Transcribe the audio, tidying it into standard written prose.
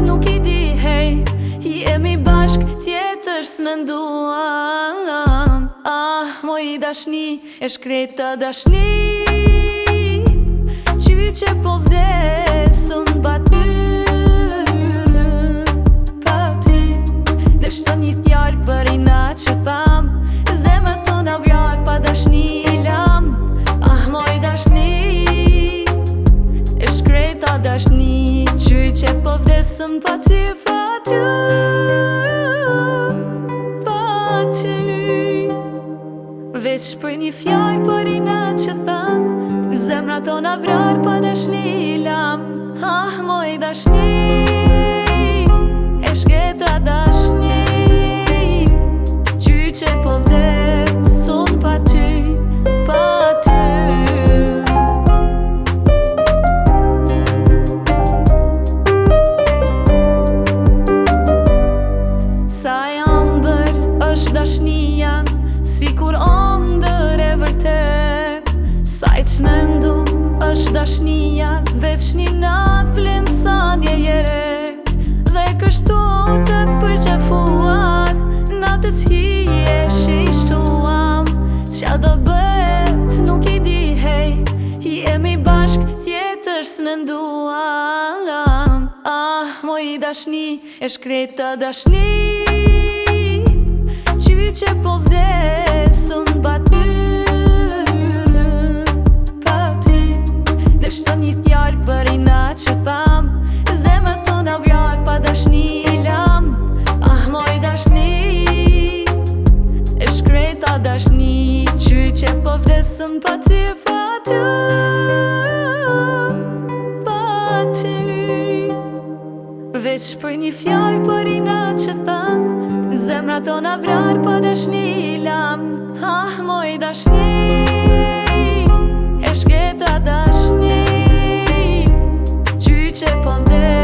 nuk I di, hej, jemi bashk tjetër s'menduam. Moj dashni, e shkreta dashni, qyqe po vdesun pa ty, dhe shto një fjallë për ina që tham, zemër tona vjarë pa dashni I lam. Moj dashni, e shkreta dashni, qyqe po vdesun pa ty, pa ty, pa ty. Veç për një fjallë për ina që tham, zemra tona vrar pa dashni I lam. Moj dashni, e shkreta dashni, qyqe po vdesun pa ty, pa ty. Sa e ëndër është dashnia, si kur ëndër e vërtet. Sa I çmendu është dashnia, veç një natë vlen sa një jere. Dhe kështu të përqefuar, natës hije shishtuam. Qa do bet nuk I di, hej, jemi bashk tjetër s'menduam. Moj dashni, e shkreta dashni, qyqe po vdesun pa ty, pa ty. Dhe shto një fjallë për ina që tham, zemër tona vjarë pa dashni I lam. Moj dashni, e shkreta dashni, qyqe po vdesun pa ty, pa ty, pa ty. Veç për një fjallë për ina që tham, zemra tona vrar pa dashni I lam. Moj dashni, e shkreta dashni, qyqe po vdesun